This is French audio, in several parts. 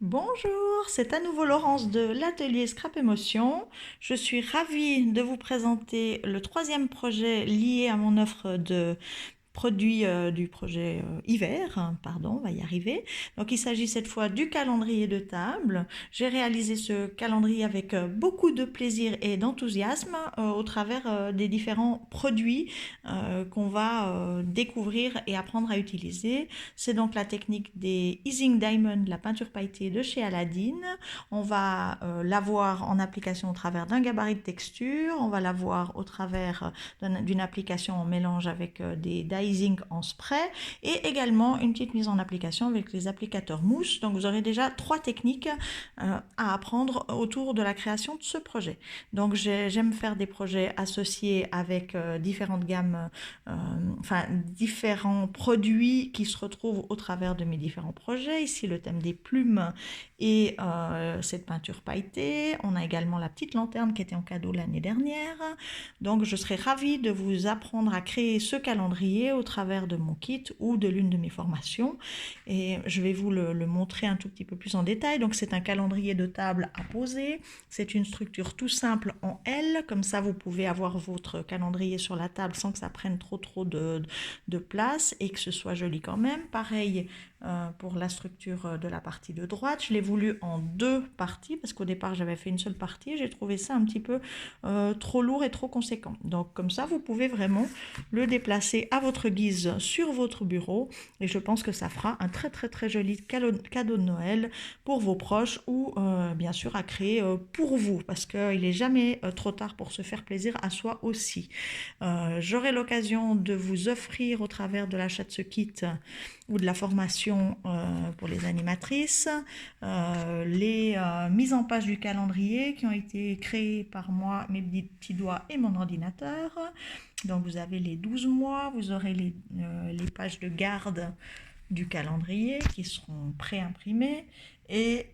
Bonjour, c'est à nouveau Laurence de l'atelier Scrap Émotion. Je suis ravie de vous présenter le troisième projet lié à mon offre de produits du projet hiver, pardon, on va y arriver. Donc il s'agit cette fois du calendrier de table. J'ai réalisé ce calendrier avec beaucoup de plaisir et d'enthousiasme au travers des différents produits qu'on va découvrir et apprendre à utiliser. C'est donc la technique des Easing Diamond, la peinture pailletée de chez Aladdin. On va l'avoir en application au travers d'un gabarit de texture, on va l'avoir au travers d'une application en mélange avec des dicing en spray et également une petite mise en application avec les applicateurs mousse. Donc vous aurez déjà 3 techniques à apprendre autour de la création de ce projet. Donc j'aime faire des projets associés avec différentes gammes, différents produits qui se retrouvent au travers de mes différents projets. Ici le thème des plumes et cette peinture pailletée. On a également la petite lanterne qui était en cadeau l'année dernière. Donc je serai ravie de vous apprendre à créer ce calendrier au travers de mon kit ou de l'une de mes formations. Et je vais vous le montrer un tout petit peu plus en détail. Donc c'est un calendrier de table à poser. C'est une structure tout simple en L. Comme ça vous pouvez avoir votre calendrier sur la table sans que ça prenne trop de place et que ce soit joli quand même. Pareil pour la structure de la partie de droite. Je l'ai voulu en 2 parties parce qu'au départ j'avais fait une seule partie. J'ai trouvé ça un petit peu trop lourd et trop conséquent. Donc comme ça vous pouvez vraiment le déplacer à votre guise sur votre bureau et je pense que ça fera un très joli cadeau de Noël pour vos proches ou bien sûr à créer pour vous parce qu'il n'est jamais trop tard pour se faire plaisir à soi aussi. J'aurai l'occasion de vous offrir au travers de l'achat de ce kit ou de la formation pour les animatrices, les mises en page du calendrier qui ont été créées par moi, mes petits doigts et mon ordinateur. Donc vous avez les 12 mois, vous aurez les pages de garde du calendrier qui seront pré-imprimées et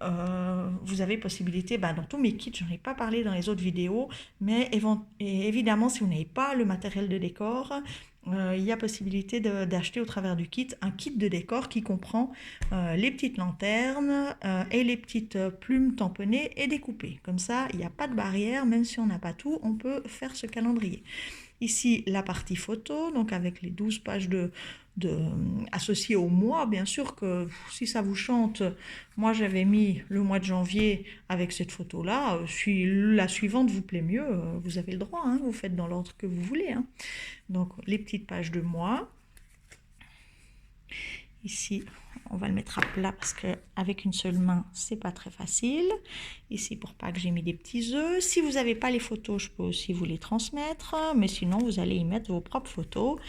vous avez possibilité, dans tous mes kits, je n'en ai pas parlé dans les autres vidéos, mais évidemment si vous n'avez pas le matériel de décor, il y a possibilité d'acheter au travers du kit un kit de décor qui comprend les petites lanternes et les petites plumes tamponnées et découpées. Comme ça, il n'y a pas de barrière, même si on n'a pas tout, on peut faire ce calendrier. Ici, la partie photo, donc avec les 12 pages associées au mois. Bien sûr que si ça vous chante, moi j'avais mis le mois de janvier avec cette photo-là. Si la suivante vous plaît mieux, vous avez le droit, hein, vous faites dans l'ordre que vous voulez. Hein. Donc les petites pages de mois. Ici, on va le mettre à plat parce qu'avec une seule main, c'est pas très facile. Ici, pour pas que j'ai mis des petits œufs. Si vous n'avez pas les photos, je peux aussi vous les transmettre. Mais sinon, vous allez y mettre vos propres photos.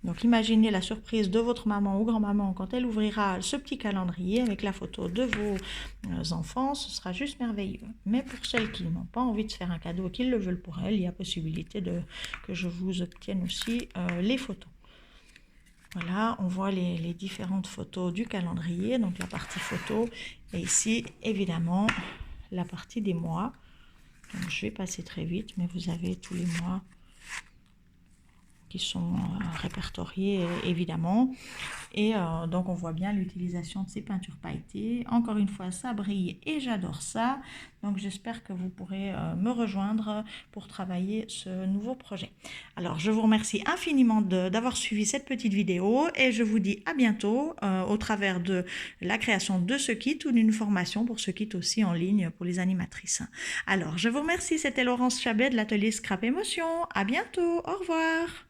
Donc, imaginez la surprise de votre maman ou grand-maman quand elle ouvrira ce petit calendrier avec la photo de vos enfants. Ce sera juste merveilleux. Mais pour celles qui n'ont pas envie de se faire un cadeau et qui le veulent pour elles, il y a possibilité que je vous obtienne aussi les photos. Voilà, on voit les différentes photos du calendrier, donc la partie photo, et ici, évidemment, la partie des mois. Donc, je vais passer très vite, mais vous avez tous les mois qui sont répertoriés, évidemment. Et donc, on voit bien l'utilisation de ces peintures pailletées. Encore une fois, ça brille et j'adore ça. Donc, j'espère que vous pourrez me rejoindre pour travailler ce nouveau projet. Alors, je vous remercie infiniment d'avoir suivi cette petite vidéo et je vous dis à bientôt au travers de la création de ce kit ou d'une formation pour ce kit aussi en ligne pour les animatrices. Alors, je vous remercie. C'était Laurence Chabet de l'atelier Scrap Émotion. À bientôt. Au revoir.